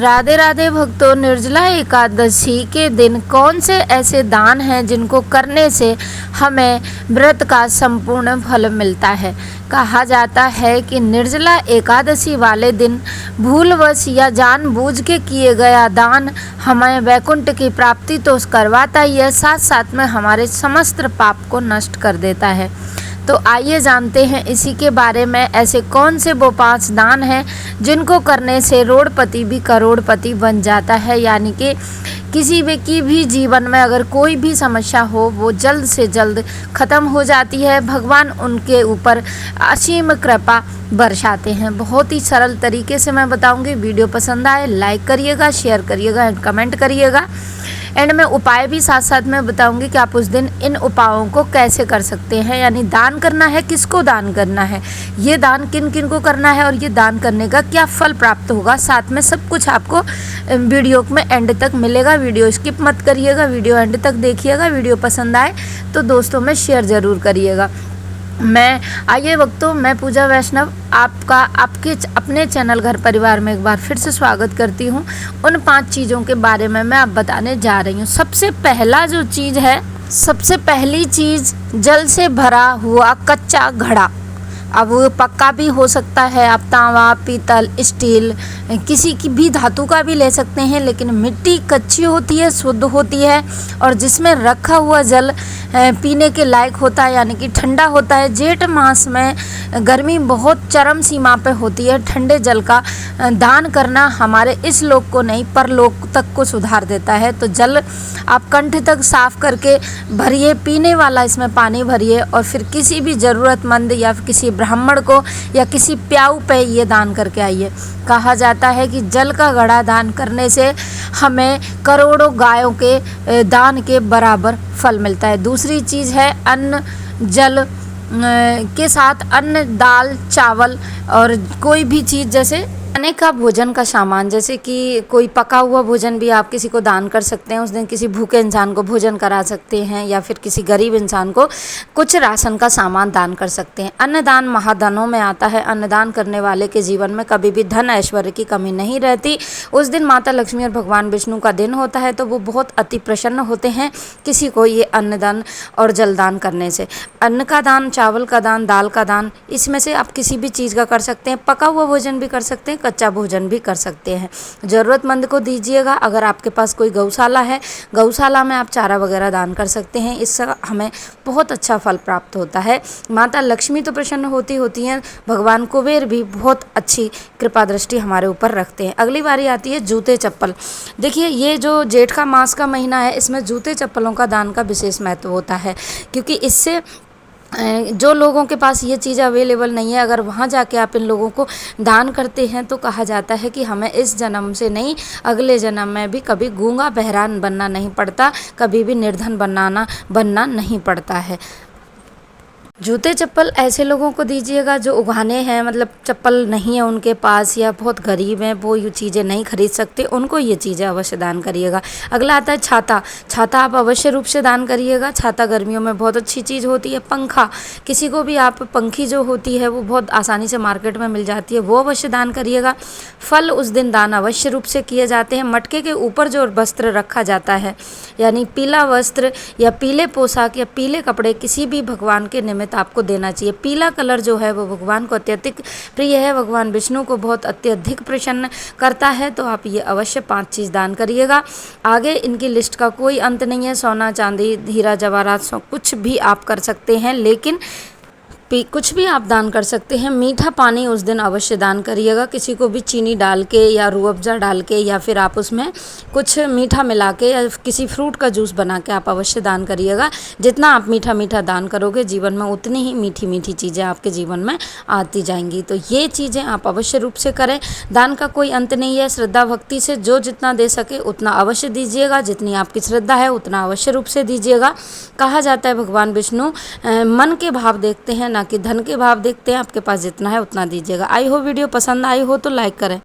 राधे राधे भक्तों, निर्जला एकादशी के दिन कौन से ऐसे दान हैं जिनको करने से हमें व्रत का संपूर्ण फल मिलता है। कहा जाता है कि निर्जला एकादशी वाले दिन भूलवश या जानबूझ के किए गया दान हमें वैकुंठ की प्राप्ति तो करवाता ही है, साथ साथ में हमारे समस्त पाप को नष्ट कर देता है। तो आइए जानते हैं इसी के बारे में, ऐसे कौन से वो 5 दान हैं जिनको करने से रोड़पति भी करोड़पति बन जाता है। यानी कि किसी भी की भी जीवन में अगर कोई भी समस्या हो वो जल्द से जल्द ख़त्म हो जाती है। भगवान उनके ऊपर असीम कृपा बरसाते हैं। बहुत ही सरल तरीके से मैं बताऊंगी। वीडियो पसंद आए लाइक करिएगा, शेयर करिएगा एंड कमेंट करिएगा। एंड मैं उपाय भी साथ साथ में बताऊंगी कि आप उस दिन इन उपायों को कैसे कर सकते हैं। यानी दान करना है, किसको दान करना है, ये दान किन किन को करना है और ये दान करने का क्या फल प्राप्त होगा, साथ में सब कुछ आपको वीडियो में एंड तक मिलेगा। वीडियो स्किप मत करिएगा, वीडियो एंड तक देखिएगा। वीडियो पसंद आए तो दोस्तों में शेयर ज़रूर करिएगा। आइए वक्तों, मैं पूजा वैष्णव आपका आपके अपने चैनल घर परिवार में एक बार फिर से स्वागत करती हूँ। उन 5 चीज़ों के बारे में मैं आप बताने जा रही हूँ। सबसे पहली चीज़ जल से भरा हुआ कच्चा घड़ा। अब वो पक्का भी हो सकता है, आप तांबा, पीतल, स्टील, किसी की भी धातु का भी ले सकते हैं, लेकिन मिट्टी कच्ची होती है, शुद्ध होती है और जिसमें रखा हुआ जल पीने के लायक होता है, यानी कि ठंडा होता है। जेठ मास में गर्मी बहुत चरम सीमा पे होती है। ठंडे जल का दान करना हमारे इस लोक को नहीं परलोक तक को सुधार देता है। तो जल आप कंठ तक साफ करके भरिए, पीने वाला इसमें पानी भरिए और फिर किसी भी ज़रूरतमंद या किसी ब्राह्मण को या किसी प्याऊ पे ये दान करके आइए। कहा जाता है कि जल का घड़ा दान करने से हमें करोड़ों गायों के दान के बराबर फल मिलता है। दूसरी चीज़ है अन्न। जल के साथ अन्न, दाल, चावल और कोई भी चीज़ जैसे खाने का भोजन का सामान, जैसे कि कोई पका हुआ भोजन भी आप किसी को दान कर सकते हैं। उस दिन किसी भूखे इंसान को भोजन करा सकते हैं या फिर किसी गरीब इंसान को कुछ राशन का सामान दान कर सकते हैं। अन्नदान महादानों में आता है। अन्नदान करने वाले के जीवन में कभी भी धन ऐश्वर्य की कमी नहीं रहती। उस दिन माता लक्ष्मी और भगवान विष्णु का दिन होता है, तो वो बहुत अति प्रसन्न होते हैं किसी को ये अन्नदान और जलदान करने से। अन्न का दान, चावल का दान, दाल का दान, इसमें से आप किसी भी चीज़ का कर सकते हैं। पका हुआ भोजन भी कर सकते हैं, कच्चा भोजन भी कर सकते हैं। ज़रूरतमंद को दीजिएगा। अगर आपके पास कोई गौशाला है, गौशाला में आप चारा वगैरह दान कर सकते हैं। इससे हमें बहुत अच्छा फल प्राप्त होता है। माता लक्ष्मी तो प्रसन्न होती हैं, भगवान कुबेर भी बहुत अच्छी कृपा दृष्टि हमारे ऊपर रखते हैं। अगली बारी आती है जूते चप्पल। देखिए, ये जो जेठ का मास का महीना है, इसमें जूते चप्पलों का दान का विशेष महत्व होता है, क्योंकि इससे जो लोगों के पास ये चीज़ अवेलेबल नहीं है, अगर वहाँ जाके आप इन लोगों को दान करते हैं तो कहा जाता है कि हमें इस जन्म से नहीं, अगले जन्म में भी कभी गूंगा बहरान बनना नहीं पड़ता, कभी भी निर्धन बनना नहीं पड़ता है। जूते चप्पल ऐसे लोगों को दीजिएगा जो उगाने हैं, मतलब चप्पल नहीं है उनके पास या बहुत गरीब हैं, वो ये चीज़ें नहीं खरीद सकते, उनको ये चीज़ें अवश्य दान करिएगा। अगला आता है छाता। छाता आप अवश्य रूप से दान करिएगा। छाता गर्मियों में बहुत अच्छी चीज़ होती है। पंखा, किसी को भी आप पंखी जो होती है वो बहुत आसानी से मार्केट में मिल जाती है, वो अवश्य दान करिएगा। फल उस दिन दान अवश्य रूप से किए जाते हैं। मटके के ऊपर जो वस्त्र रखा जाता है, यानी पीला वस्त्र या पीले पोशाक या पीले कपड़े किसी भी भगवान के निमित्त आपको देना चाहिए। पीला कलर जो है वो भगवान को अत्यधिक प्रिय है, भगवान विष्णु को बहुत अत्यधिक प्रसन्न करता है। तो आप ये अवश्य 5 चीज़ दान करिएगा। आगे इनकी लिस्ट का कोई अंत नहीं है। सोना, चांदी, हीरा जवाहरात, कुछ भी आप कर सकते हैं, लेकिन कुछ भी आप दान कर सकते हैं। मीठा पानी उस दिन अवश्य दान करिएगा। किसी को भी चीनी डाल के या रूह अफ़ज़ा डाल के या फिर आप उसमें कुछ मीठा मिला के या किसी फ्रूट का जूस बना के आप अवश्य दान करिएगा। जितना आप मीठा दान करोगे जीवन में, उतनी ही मीठी चीज़ें आपके जीवन में आती जाएंगी। तो ये चीज़ें आप अवश्य रूप से करें। दान का कोई अंत नहीं है। श्रद्धा भक्ति से जो जितना दे सके उतना अवश्य दीजिएगा। जितनी आपकी श्रद्धा है उतना अवश्य रूप से दीजिएगा। कहा जाता है भगवान विष्णु मन के भाव देखते हैं, ना कि धन के भाव देखते हैं। आपके पास जितना है उतना दीजिएगा। आई हो वीडियो पसंद आई हो तो लाइक करें।